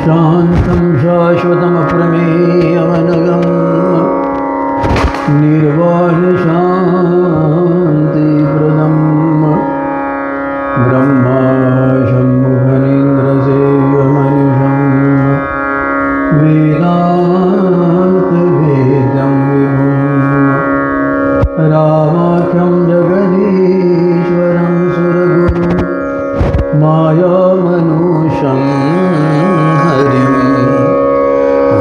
शान्तं शाश्वतमप्रमेयमनघं निर्वाणशान्तिप्रदं ब्रह्मा शम्भुफणीन्द्रसेव्यमनिशं वेदान्तवेद्यं विभुं रामाख्यं जगदीश्वरं सुरगुरुं मायामनुषं हरिं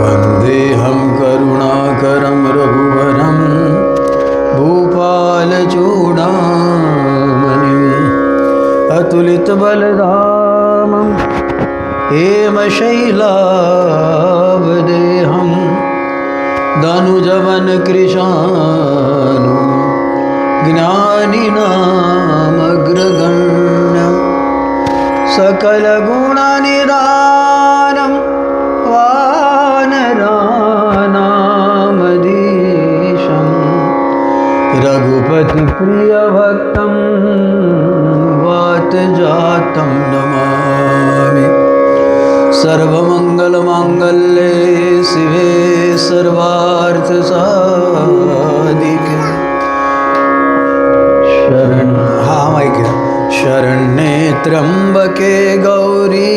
वन्देऽहं करुणाकरं रघुवरं भूपालचूडामणिम् अतुलितबलधामं हेमशैलावदेहं दनुजवनकृशानुं ज्ञानिनामग्रगण्यं सकलगुणनिदानं वानराणामधीशं रघुपतिप्रियभक्तं वातजातं नमामि। सर्वमङ्गलमाङ्गल्ये शिवे सर्वार्थसाधिके शरण्ये त्र्यम्बके गौरी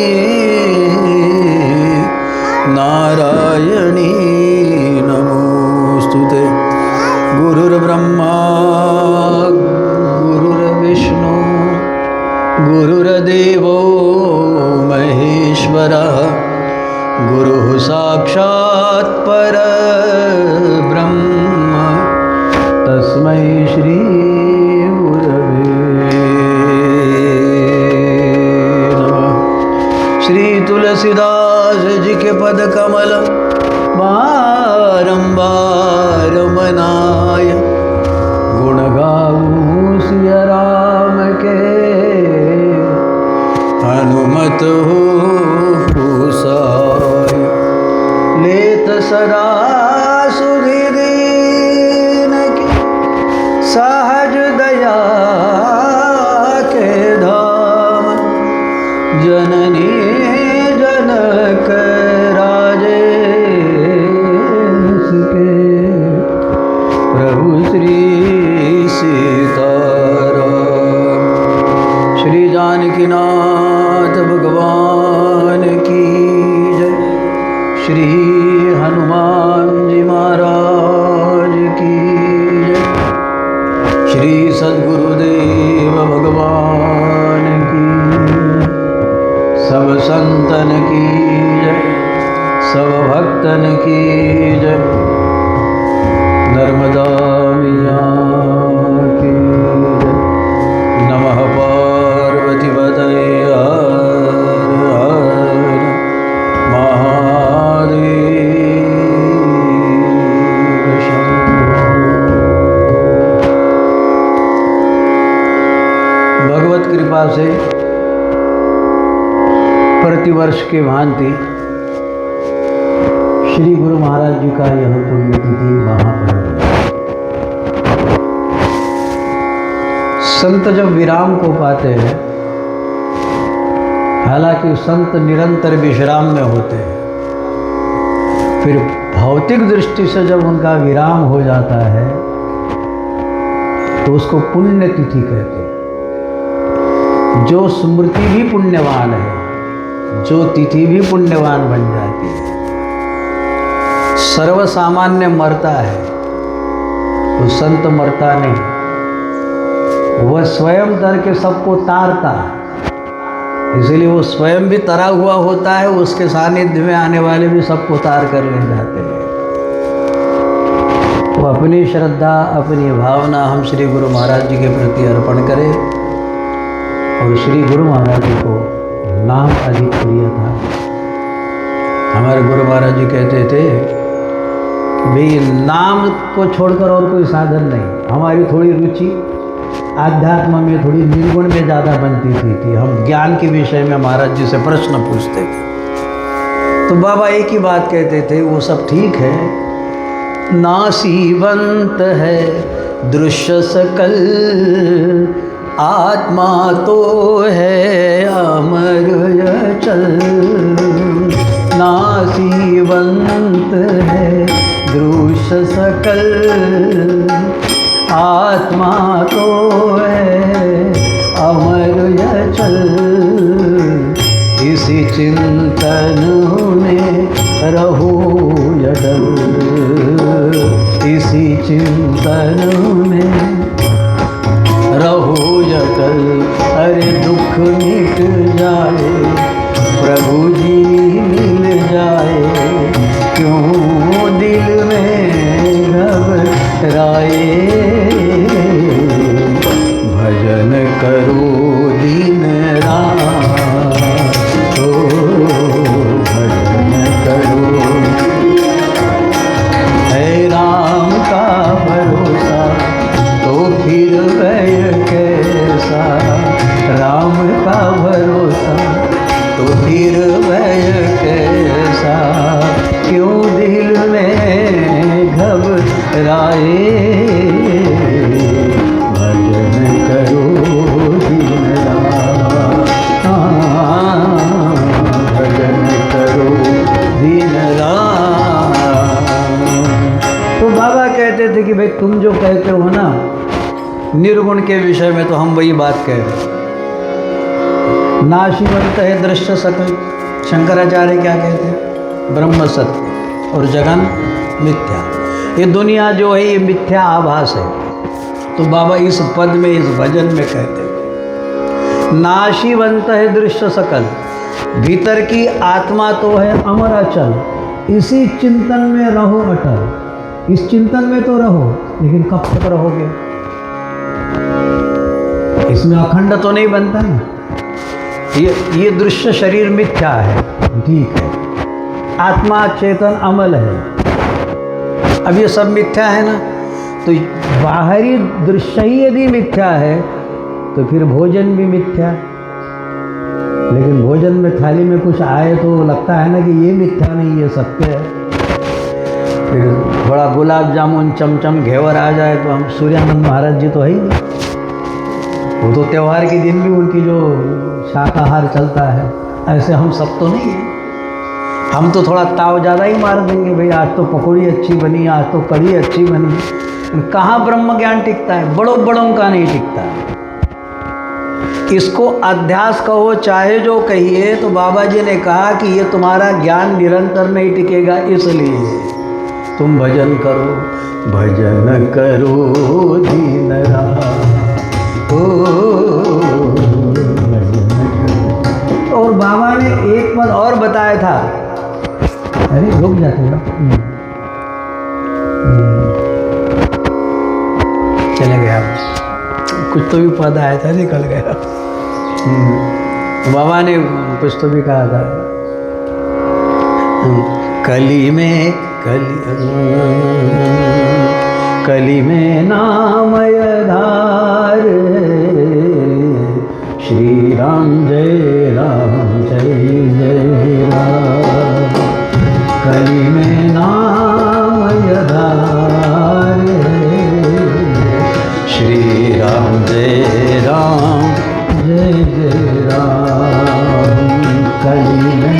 नारायणी नमोस्तुते। गुरुर्ब्रह्मा गुरुर्विष्णु गुरुर्देवो महेश्वरः गुरुः साक्षात् परब्रह्म तस्मै श्री गुरवे नमः। श्री तुलसीदास जी के पद कमल बारंबार मनाय गुण गाऊं सिया राम के हनुमत हो साय। लेत सदा सुधि दीन की सहज दया के धाम जननी जनक राजेश के प्रभु श्री सीताराम। श्री जानकीनाथ भगवान की जय। श्री हनुमान जी महाराज की जय। श्री सद्गुरुदेव भगवान की जय। सब संतन की जय, सब भक्तन की जय। नर्मदा मैया की जय। नमः पार्वतीपतये हर हर महादेव शंभो। भगवत कृपा से प्रतिवर्ष के भांति श्री गुरु महाराज जी का यह पुण्यतिथि महापर्व। संत जब विराम को पाते हैं, हालांकि संत निरंतर विश्राम में होते हैं, फिर भौतिक दृष्टि से जब उनका विराम हो जाता है तो उसको पुण्यतिथि कहते हैं। जो स्मृति भी पुण्यवान है, जो तिथि भी पुण्यवान बन जाती है। सर्वसामान्य मरता है तो संत मरता नहीं, वह स्वयं तर के सबको तारता, इसलिए वो स्वयं भी तरा हुआ होता है, उसके सानिध्य में आने वाले भी सबको तार कर ले जाते हैं। तो अपनी श्रद्धा अपनी भावना हम श्री गुरु महाराज जी के प्रति अर्पण करें। और श्री गुरु महाराज जी को नाम अधिक प्रिय था। हमारे गुरु महाराज जी कहते थे भाई नाम को छोड़कर और कोई साधन नहीं। हमारी थोड़ी रुचि आध्यात्म में, थोड़ी निर्गुण में ज़्यादा बनती थी। हम ज्ञान के विषय में महाराज जी से प्रश्न पूछते थे तो बाबा एक ही बात कहते थे, वो सब ठीक है, नासीबंत है दृश्य सकल, आत्मा तो है अमर अचल। नासीवंत है दृश्य सकल, आत्मा तो है अमर अचल, इसी चिंतन में रहो अटल, इसी चिंतन में रहो अटल। अरे दुख मिट जाए प्रभु जी मिल जाए, क्यों दिल में घबराए, भजन करो दिन रात, ओ भजन करो। है राम का भरोसा तो फिर भय कैसा, राम का भरोसा तो फिर भय कैसा, क्यों दिल में घबराए, भजन करो दिन रात, भजन करो दिन रात। तो बाबा कहते थे कि भाई तुम जो कहते हो ना निर्गुण के विषय में, तो हम वही बात कह रहे हैं। नाशीवंत है दृश्य सकल, शंकराचार्य क्या कहते हैं? ब्रह्म सत्य और जगन मिथ्या। ये दुनिया जो है ये मिथ्या आभास है। तो बाबा इस पद में, इस भजन में कहते हैं नाशीवंत है दृश्य सकल, भीतर की आत्मा तो है अमर अचल, इसी चिंतन में रहो अटल। इस चिंतन में तो रहो, लेकिन कब तक रहोगे? इसमें अखंड तो नहीं बनता ना। ये दृश्य शरीर मिथ्या है, ठीक है, आत्मा चेतन अमल है। अब ये सब मिथ्या है ना, तो बाहरी दृश्य ही यदि मिथ्या है तो फिर भोजन भी मिथ्या। लेकिन भोजन में थाली में कुछ आए तो लगता है ना कि ये मिथ्या नहीं, ये सत्य है। फिर बड़ा गुलाब जामुन चमचम घेवर आ जाए तो हम सूर्यानंद महाराज जी तो है ही नहीं। वो तो त्यौहार के दिन भी उनकी जो शाकाहार चलता है, ऐसे हम सब तो नहीं है। हम तो थोड़ा ताव ज़्यादा ही मार देंगे, भाई आज तो पकौड़ी अच्छी बनी, आज तो कढ़ी अच्छी बनी। कहाँ ब्रह्म ज्ञान टिकता है? बड़ों बड़ों का नहीं टिकता। इसको अध्यास कहो चाहे जो कहिए, तो बाबा जी ने कहा कि ये तुम्हारा ज्ञान निरंतर नहीं टिकेगा, इसलिए तुम भजन करो, भजन करो दिन रात, ओ और बाबा ने एक पद और बताया था। अरे रुक जाते हो, चले गया, कुछ तो भी पद आया था, निकल गया। बाबा ने कुछ तो भी कहा था, कली में कली में नाम आधार, श्री राम जय राम, कली में नाम आधार, श्री राम जय राम कली में।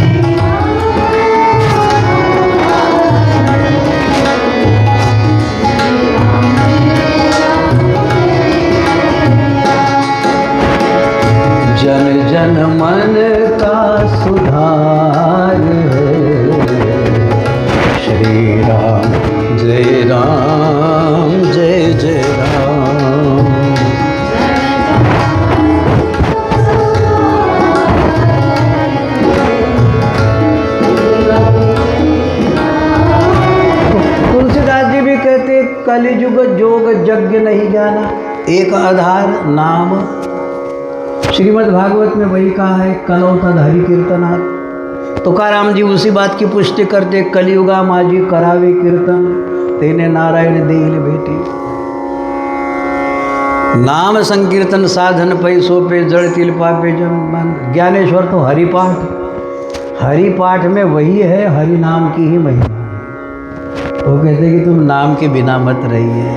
जन जन मन का सुधार, श्री राम जय राम जय जय राम। तुलसीदास जी भी कहते कलिजुग जोग यज्ञ नहीं जाना, एक आधार नाम। श्रीमद् भागवत में वही कहा है, कलो तद हरि कीर्तनात्। तुकाराम जी उसी बात की पुष्टि करते, कलियुगा माजी करावे कीर्तन, तेने नारायण देल बेटी। नाम संकीर्तन साधन पैसों पे जड़ तिल पापे जन। ज्ञानेश्वर तो हरिपाठ में वही है, हरि नाम की ही महिमा। वो कहते कि तुम नाम के बिना मत रहिए।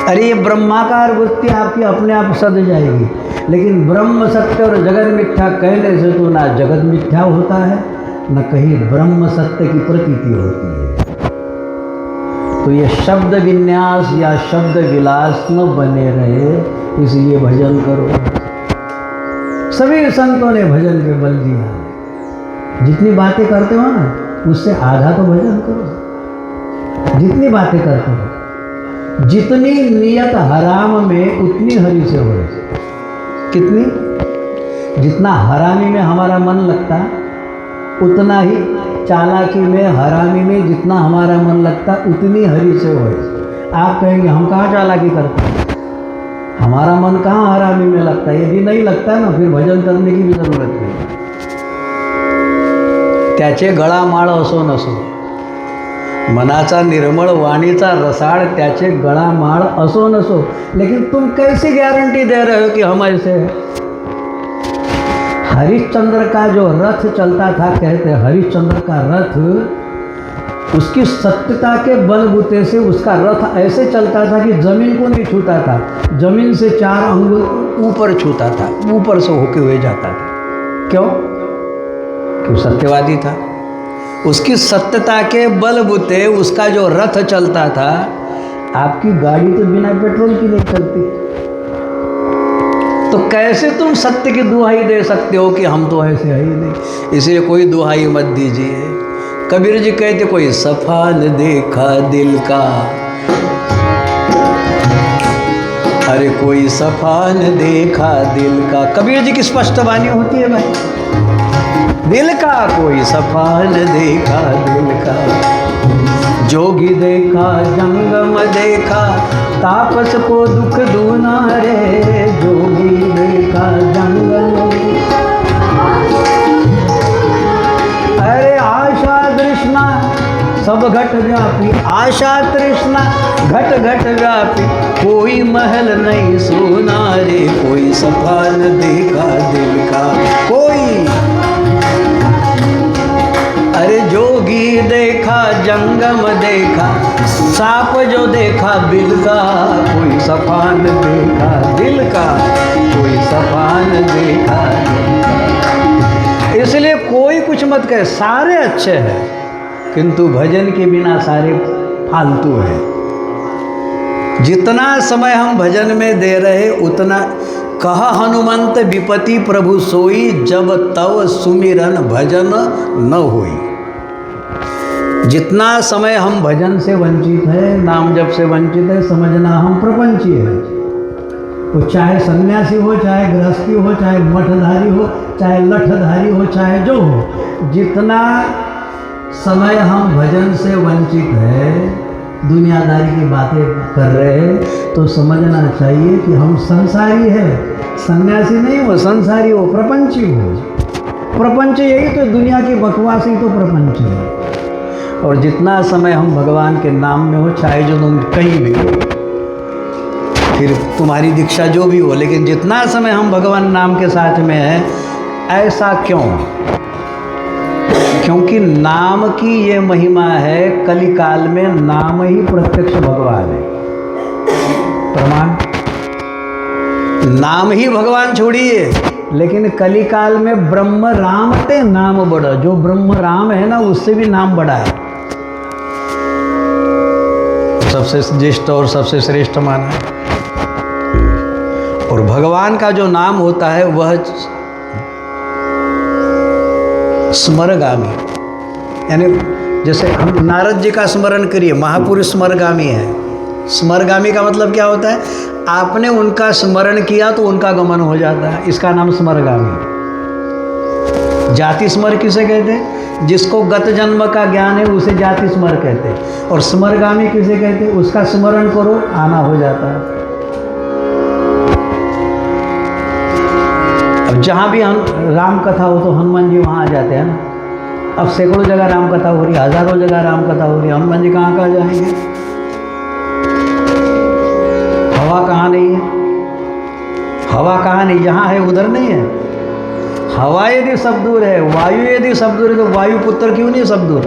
अरे ये ब्रह्माकार वृत्ति आपकी अपने आप सद जाएगी, लेकिन ब्रह्म सत्य और जगत मिथ्या कहने से तो ना जगत मिथ्या होता है, न कहीं ब्रह्म सत्य की प्रतीति होती है। तो ये शब्द विन्यास या शब्द विलास न बने रहे, इसलिए भजन करो। सभी संतों ने भजन पे बल दिया है। जितनी बातें करते हो ना, उससे आधा तो भजन करो। जितनी बातें करते हो, जितनी नियत हराम में उतनी हरि से हो। कितनी? जितना हरामी में हमारा मन लगता, उतना ही चालाकी में, हरामी में जितना हमारा मन लगता, उतनी हरि से हो। आप कहेंगे हम कहाँ चालाकी करते हैं, हमारा मन कहाँ हरामी में लगता है। यदि नहीं लगता ना, फिर भजन करने की भी जरूरत नहीं। त्याचे गळा माळ असो नसो, मनाचा निर्मळ, वाणीचा रसाळ, त्याचे गळा माळ असो नसो, लेकिन तुम कैसी गारंटी दे रहे हो कि हम ऐसे हैं? हरिश्चंद्र का जो रथ चलता था, कहते हरिश्चंद्र का रथ, उसकी सत्यता के बलबूते से उसका रथ ऐसे चलता था कि जमीन को नहीं छूता था, जमीन से 4 अंगुल ऊपर छूता था, ऊपर से होके हुए जाता था। क्यों? क्यों? सत्यवादी था। उसकी सत्यता के बलबूते उसका जो रथ चलता था। आपकी गाड़ी तो बिना पेट्रोल की नहीं चलती, तो कैसे तुम सत्य की दुहाई दे सकते हो कि हम तो ऐसे है ही नहीं? इसलिए कोई दुहाई मत दीजिए। कबीर जी कहते, कोई सफा न देखा दिल का, अरे कोई सफा न देखा दिल का। कबीर जी की स्पष्ट वाणी होती है भाई, दिल का कोई सफा न देखा दिल का। जोगी देखा जंगम देखा, तापस को दुख दूना रे। जोगी देखा जंगम, अरे आशा तृष्णा सब घट व्यापी, आशा तृष्णा घट घट व्यापी। कोई महल नहीं सोना रे, कोई सफा न देखा दिल का। कोई, अरे जोगी देखा जंगम देखा, सांप जो देखा बिल का। कोई सफा न देखा दिल का, कोई सफा न देखा दिल का। इसलिए कोई कुछ मत कहे, सारे अच्छे हैं, किंतु भजन के बिना सारे फालतू हैं। जितना समय हम भजन में दे रहे, उतना कह हनुमंत विपति प्रभु सोई, जब तव सुमिरन भजन न होई। जितना समय हम भजन से वंचित है, नाम जप से वंचित है, समझना हम प्रपंची है। वो चाहे सन्यासी हो, चाहे गृहस्थी हो, चाहे मठधारी हो, चाहे लठधारी हो, चाहे जो हो, जितना समय हम भजन से वंचित है, दुनियादारी की बातें कर रहे हैं, तो समझना चाहिए कि हम संसारी है। सन्यासी नहीं हो, संसारी हो, प्रपंची हो। प्रपंच यही तो, दुनिया की बकवास ही तो प्रपंच है। और जितना समय हम भगवान के नाम में हो, चाहे जो तुम कहीं भी हो, फिर तुम्हारी दीक्षा जो भी हो, लेकिन जितना समय हम भगवान नाम के साथ में है, ऐसा क्यों? क्योंकि नाम की ये महिमा है, कलिकाल में नाम ही प्रत्यक्ष भगवान है। प्रमाण, नाम ही भगवान छोड़िए, लेकिन कलिकाल में ब्रह्म राम ते नाम बड़ा। जो ब्रह्म राम है ना, उससे भी नाम बड़ा है, सबसे ज्येष्ठ और सबसे श्रेष्ठ माना है। और भगवान का जो नाम होता है वह स्मरगामी, यानी जैसे हम नारद जी का स्मरण करिए, महापुरुष स्मरगामी है। स्मरगामी का मतलब क्या होता है? आपने उनका स्मरण किया तो उनका गमन हो जाता है, इसका नाम स्मरगामी। जाति स्मर किसे कहते हैं? जिसको गत जन्म का ज्ञान है उसे जाति स्मर कहते हैं। और स्मरगामी किसे कहते हैं? उसका स्मरण करो, आना हो जाता है। अब जहाँ भी हम राम कथा हो तो हनुमान जी वहाँ आ जाते हैं ना। अब सैकड़ों जगह राम कथा हो रही, हजारों जगह राम कथा हो रही, हनुमान जी कहाँ कहाँ जाएंगे? हवा कहाँ नहीं है? हवा कहाँ नहीं? जहाँ है उधर नहीं है। हवा यदि सब दूर है, वायु यदि सब दूर है, तो वायु पुत्र क्यों नहीं सब दूर?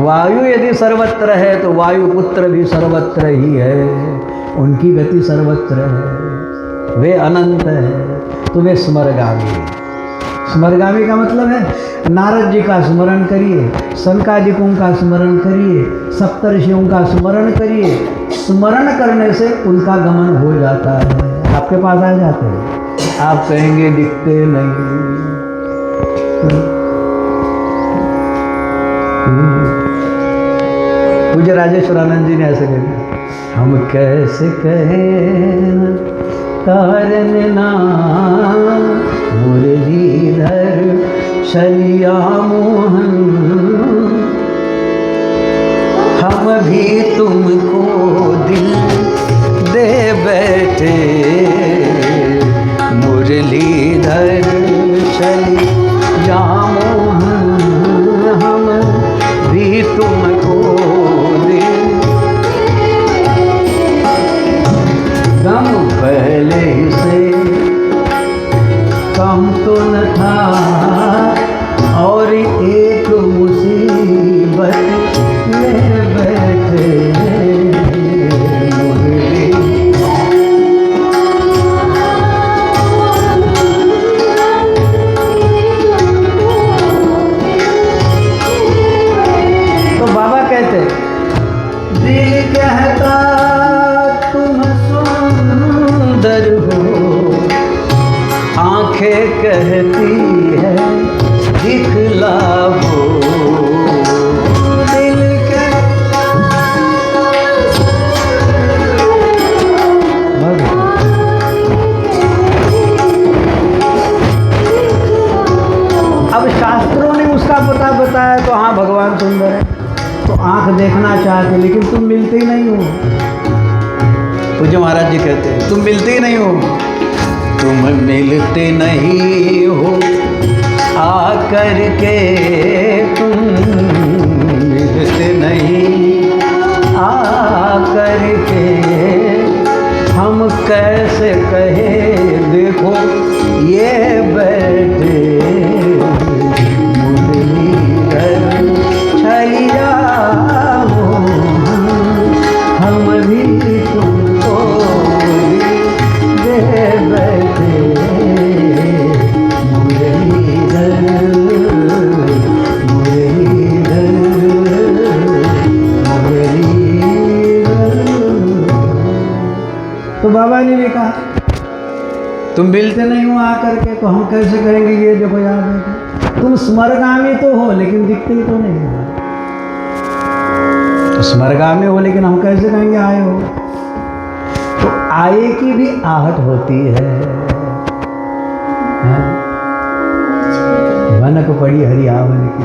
वायु यदि सर्वत्र है तो वायु पुत्र भी सर्वत्र ही है, उनकी गति सर्वत्र है, वे अनंत है, तो वे स्मरगामी है। स्मरगामी का मतलब है नारद जी का स्मरण करिए, सनकादिकों का स्मरण करिए, सप्तर्षियों का स्मरण करिए। स्मरण करने से उनका गमन हो जाता है, आपके पास आ जाते हैं। आप कहेंगे दिखते नहीं। पूज्य राजेश्वरानंद जी ने ऐसे कहा, हम कैसे कहें तारन नाम मुरलीधर शलिया मोहन, हम भी तुमको दिल दे बैठे मुरलीधर शलिया मोहन, हम भी तुमको दिल। गम पहले से कम तो न था और एक मुसीबत ले बैठे मुरली। तो बाबा कहते दिल कहता तुम सुंदर हो, आंखें कहती है दिखलाओ, दिल के अब शास्त्रों ने उसका पता बताया तो हाँ भगवान सुंदर है, तो आंख देखना चाहते लेकिन तुम मिलते ही नहीं हो। पूज्य महाराज जी कहते हैं तुम मिलते ही नहीं हो, तुम मिलते नहीं हो आकर के, तुम मिलते नहीं आकर के, हम कैसे कहे देखो ये बैठे मुरलीधर छलिया मोहन, हम भी तुमको दे बैठे मुरलीधर मुरलीधर मुरलीधर। तो बाबा ने भी कहा तुम मिलते नहीं हो आकर के, तो हम कैसे कहेंगे ये देखो याद है। तुम स्मरगामी तो हो लेकिन दिखते ही तो नहीं हो। तो स्मरगामी हो लेकिन हम कैसे कहेंगे आए हो। तो आए की भी आहट होती है। वनक पड़ी हरियावन की।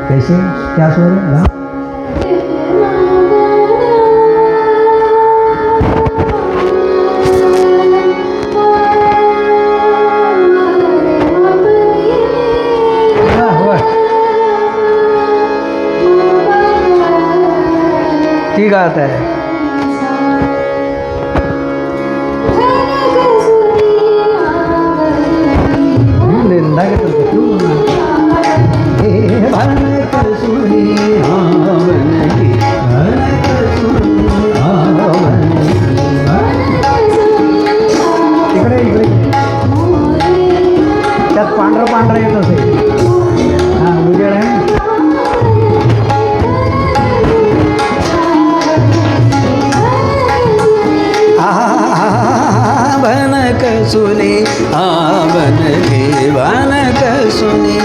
कैसे क्या सो रहे हैं? ठीक आता है निंदा के तो इकडे इकडे त्यात पांढरं पांढरं येत असेल. हां उजेड आहे. भनक सुनी आवन के भनक सुनी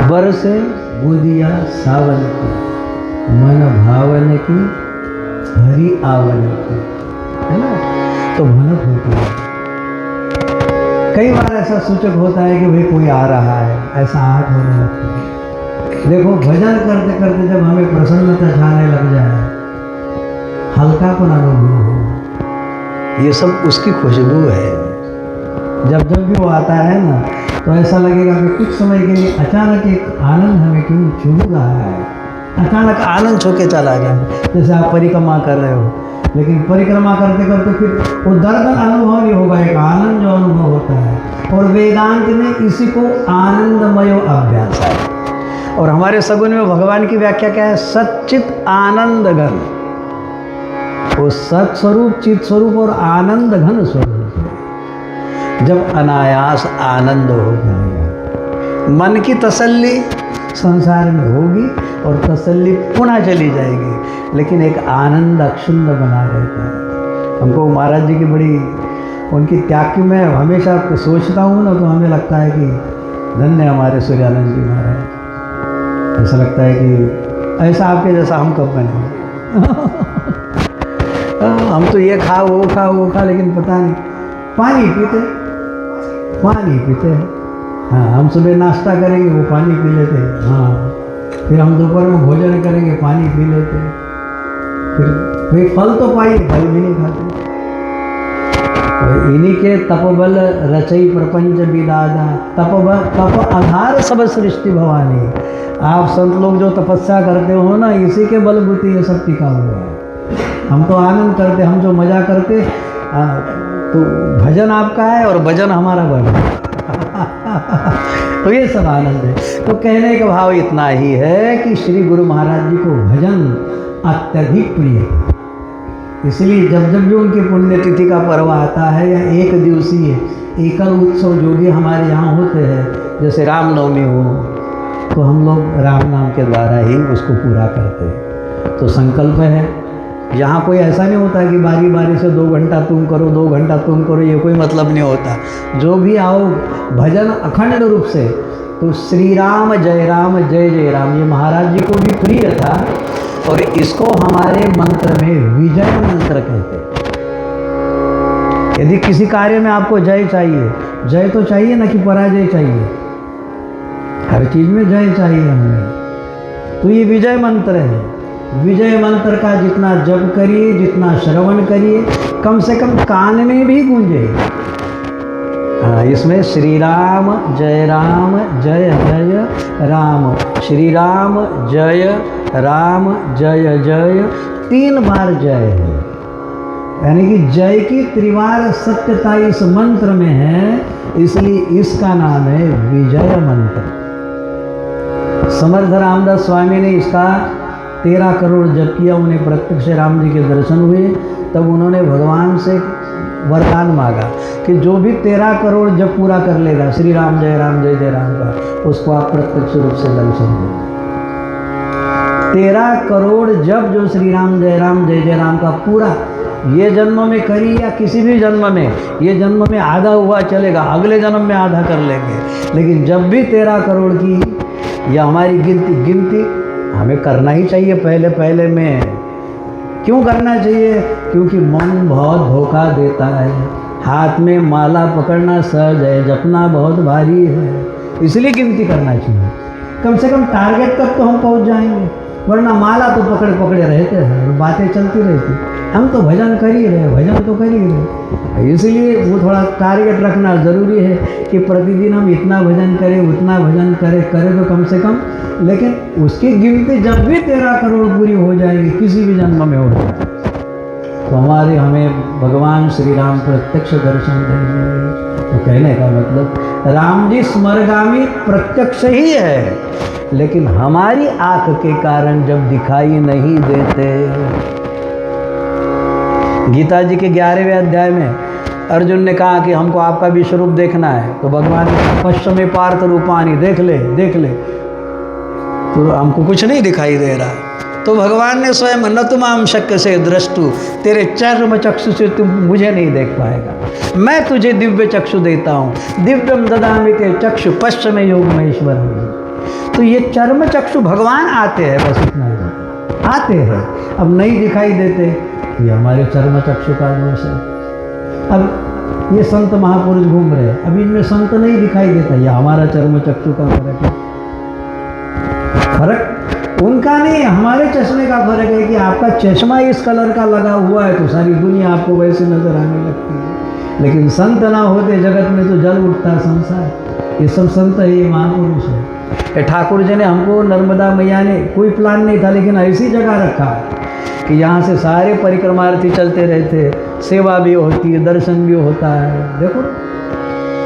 बरसे बुदिया सावन की, मन भावन की हरि आवन की, है ना। तो भनक होती है। कई बार ऐसा सूचक होता है कि भाई कोई आ रहा है, ऐसा आँख होने लगती है। देखो भजन करते करते जब हमें प्रसन्नता छाने लग जाए, हल्कापन अनुभव हो, ये सब उसकी खुशबू है। जब जब भी वो आता है ना, तो ऐसा लगेगा कि कुछ समय के लिए अचानक एक आनंद हमें क्यों छू रहा है, अचानक आनंद छू के चला गया। जैसे आप परिक्रमा कर रहे हो, लेकिन परिक्रमा करते करते फिर वो दर्द अनुभव नहीं होगा, एक आनंद जो अनुभव होता है। और वेदांत में इसी को आनंदमय अभ्यास है। और हमारे सगुन में भगवान की व्याख्या क्या है? सच्चित आनंद घन। वो सत स्वरूप, चित स्वरूप और आनंद घन स्वरूप है। जब अनायास आनंद हो जाएगा, मन की तसल्ली संसार में होगी और तसल्ली पुनः चली जाएगी, लेकिन एक आनंद अक्षुण्ण बना रहता है। हमको महाराज जी की बड़ी उनकी त्याग की मैं हमेशा सोचता हूँ ना, तो हमें लगता है कि धन्य हमारे सूर्यानंद जी महाराज। ऐसा लगता है कि ऐसा आपके जैसा हम कब बने। हम तो ये खा वो खा वो खा, लेकिन पता नहीं पानी पीते हैं। हाँ, हम सुबह नाश्ता करेंगे, वो पानी पी लेते हैं। हाँ, फिर हम दोपहर में भोजन करेंगे, पानी पी लेते हैं। फिर भाई फल तो पाइए, फल भी नहीं खाते। तो इन्हीं के तपबल रचई प्रपंच विदादा, तप आधार सब सृष्टि भवानी। आप संत लोग जो तपस्या करते हो ना, इसी के बलबूते ये सब टिका हुआ है। हम तो आनंद करते, हम जो मजा करते, तो भजन आपका है और भजन हमारा भजन। तो ये सब आनंद है। तो कहने का भाव इतना ही है कि श्री गुरु महाराज जी को भजन अत्यधिक प्रिय है। इसलिए जब जब भी उनकी पुण्यतिथि का पर्व आता है, या एक दिवसीय एकल उत्सव जो भी हमारे यहाँ होते हैं, जैसे रामनवमी हो, तो हम लोग राम नाम के द्वारा ही उसको पूरा करते हैं। तो संकल्प है, यहाँ कोई ऐसा नहीं होता कि बारी बारी से 2 घंटा तुम करो, 2 घंटा तुम करो, ये कोई मतलब नहीं होता। जो भी आओ भजन अखंड रूप से। तो श्री राम जय जय राम, ये महाराज जी को भी प्रिय था। और इसको हमारे मंत्र में विजय मंत्र कहते हैं। यदि किसी कार्य में आपको जय चाहिए, जय तो चाहिए ना कि पराजय चाहिए, हर चीज में जय चाहिए हमें, तो ये विजय मंत्र है। विजय मंत्र का जितना जप करिए, जितना श्रवण करिए, कम से कम कान में भी गूंजे। इसमें श्री राम जय जय राम, श्री राम जय जय 3 बार जय है। यानी कि जय की त्रिवार सत्यता इस मंत्र में है, इसलिए इसका नाम है विजय मंत्र। समर्थ रामदास स्वामी ने इसका 13 करोड़ जप किया। उन्हें प्रत्यक्ष राम जी के दर्शन हुए, तब उन्होंने भगवान से वरदान मांगा कि जो भी 13 करोड़ जप पूरा कर लेगा श्री राम जय जय राम का, उसको आप प्रत्यक्ष रूप से दर्शन देंगे। 13 करोड़ जप जो श्री राम जय जय राम का पूरा, ये जन्म में करी या किसी भी जन्म में, ये जन्म में आधा हुआ चलेगा, अगले जन्म में आधा कर लेंगे, लेकिन जब भी 13 करोड़ की या हमारी गिनती हमें करना ही चाहिए। पहले में क्यों करना चाहिए? क्योंकि मन बहुत धोखा देता है। हाथ में माला पकड़ना सहज है, जपना बहुत भारी है, इसलिए गिनती करना चाहिए। कम से कम टारगेट तक तो हम पहुंच जाएंगे, वरना माला तो पकड़े रहते हैं और बातें चलती रहती। हम तो भजन कर ही रहे, भजन तो कर ही रहे, इसलिए वो थोड़ा टारगेट रखना ज़रूरी है कि प्रतिदिन हम इतना भजन करें, उतना भजन करें तो कम से कम। लेकिन उसकी गिनती जब भी 13 करोड़ पूरी हो जाएगी, किसी भी जन्म में हो जाए, तो हमें भगवान श्री राम प्रत्यक्ष दर्शन देंगे। तो कहने का मतलब राम जी स्मरगामी प्रत्यक्ष ही है, लेकिन हमारी आँख के कारण जब दिखाई नहीं देते। गीता जी के 11वें अध्याय में अर्जुन ने कहा कि हमको आपका विश्व रूप देखना है, तो भगवान पश्चिमी पार्थ रूपानी देख ले, तो हमको कुछ नहीं दिखाई दे रहा। तो भगवान ने स्वयं न तुम आम शक्य से दृष्टु, तेरे चर्म चक्षु से तुम मुझे नहीं देख पाएगा, मैं तुझे दिव्य चक्षु देता हूँ। दिव्यम ददामि ते चक्षु पश्चिम योग महेश्वर। तो ये चर्म चक्षु भगवान आते हैं, बस इतना ही आते हैं, अब नहीं दिखाई देते, ये हमारे चर्म चक्षु का दोष है। अब ये संत महापुरुष घूम रहे हैं, अब इनमें संत नहीं दिखाई देता, ये हमारा चर्म चक्षु का फर्क है। फर्क उनका नहीं, हमारे चश्मे का फर्क है कि आपका चश्मा इस कलर का लगा हुआ है तो सारी दुनिया आपको वैसे नजर आने लगती है, लेकिन संत ना होते जगत में तो जल उठता संसार। ये सब संत है, ये महापुरुष है। ठाकुर जी ने हमको, नर्मदा मैया ने, कोई प्लान नहीं था लेकिन ऐसी जगह रखा कि यहाँ से सारे परिक्रमार्थी चलते रहते, सेवा भी होती है, दर्शन भी होता है। देखो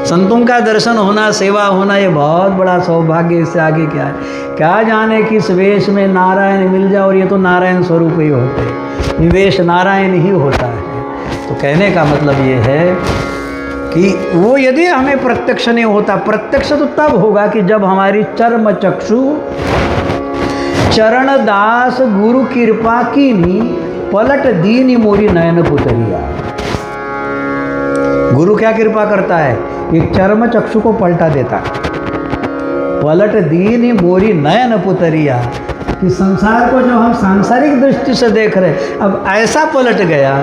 संतों का दर्शन होना, सेवा होना, ये बहुत बड़ा सौभाग्य। इससे आगे क्या है, क्या जाने किस वेश में नारायण मिल जाए, और ये तो नारायण स्वरूप ही होते हैं, ये वेश नारायण ही होता है। तो कहने का मतलब ये है कि वो यदि हमें प्रत्यक्ष नहीं होता, प्रत्यक्ष तो तब होगा कि जब हमारी चर्म चक्षु चरण दास गुरु कृपा कीनी पलट दीनी मोरी नयन पुतरिया। गुरु क्या कृपा करता है, एक चर्म चक्षु को पलटा देता, पलट दीनी मोरी नयन पुतरिया, कि संसार को जो हम सांसारिक दृष्टि से देख रहे, अब ऐसा पलट गया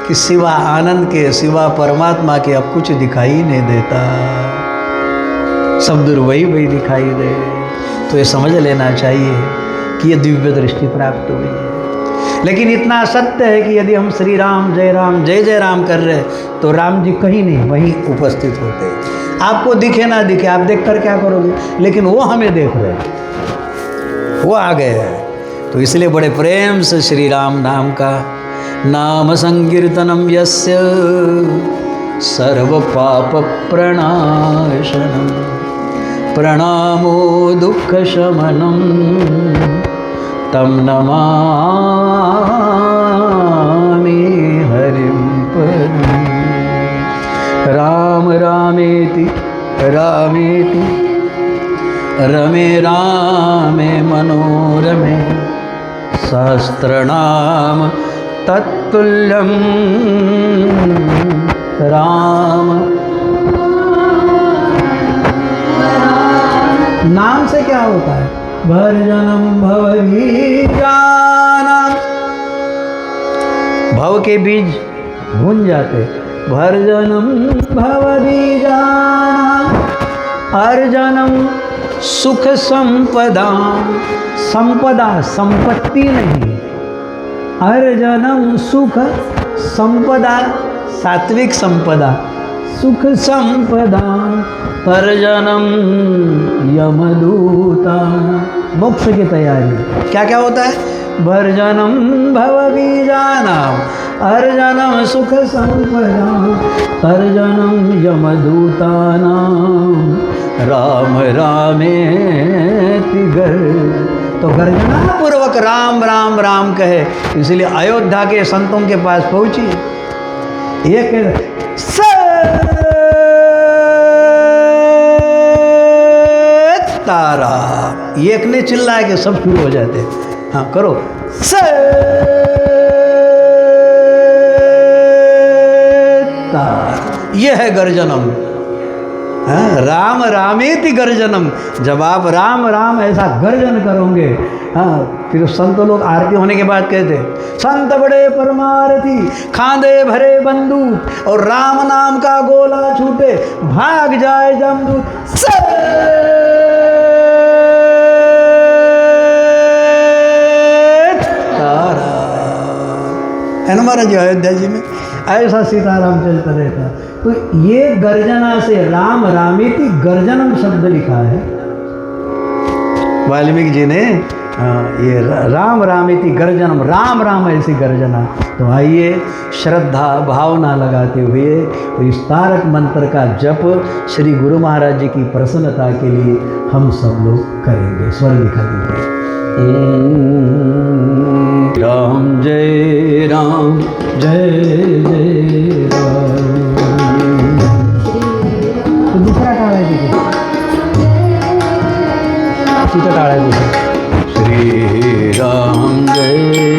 कि सिवा आनंद के, सिवा परमात्मा के अब कुछ दिखाई नहीं देता, सब दूर वही वही दिखाई दे। तो ये समझ लेना चाहिए कि ये दिव्य दृष्टि प्राप्त हुई है। लेकिन इतना सत्य है कि यदि हम श्री राम जय जय राम कर रहे तो राम जी कहीं नहीं, वहीं उपस्थित होते। आपको दिखे ना दिखे, आप देख कर क्या करोगे, लेकिन वो हमें देख रहे हैं, वो आ गए हैं। तो इसलिए बड़े प्रेम से श्री राम नाम का नाम संकीर्तनम यस्य सर्व पाप प्रणाशनम प्रणामो दुख शमनम तम नमामि हरिं परम। राम रामेति रामेति रमे रामे मनोरमे सहस्रनाम तत्तुल्यं राम। नाम से क्या होता है, भर्जनम भवबीजानां, भव के बीज भून जाते, भर्जनम भवबीजानां अर्जनम सुख संपदा, संपदा संपत्ति नहीं, अर्जनम सुख संपदा सात्विक संपदा, सुख संपदा अर्जनम यमदूता, मोक्ष की तैयारी। क्या क्या होता है, भर्जनम भवबीजानां अर्जनम सुख संपदा अर्जनम यमदूतानां राम रामेति गर। तो गर्जना पूर्वक राम राम राम कहे, इसलिए अयोध्या के संतों के पास पहुंची, एक तारा, एक ने चिल्लाया कि सब शुरू हो जाते। हाँ करो, यह है गर्जनम। हाँ, राम रामेति गर्जनम, जब आप राम राम ऐसा गर्जन करोगे, हाँ फिर संत लोग आरती होने के बाद कहते, संत बड़े परमारथी खांदे भरे बंदूक और राम नाम का गोला छूटे भाग जाए जमदूत। है ना महाराज, अयोध्या जी में ऐसा सीताराम चलता रहता। तो ये गर्जना से राम रामेति गर्जनम शब्द लिखा है वाल्मीकि जी ने। ये राम रामेति गर्जनम, राम राम ऐसी गर्जना। तो आइए श्रद्धा भावना लगाते हुए इस तारक मंत्र का जप श्री गुरु महाराज जी की प्रसन्नता के लिए हम सब लोग करेंगे। स्वर लिखा दीजिए, राम जय राम जय जय राम। तो दूसरा टाड़ा है, सीधा टाड़ा है दूसरा। श्री राम जय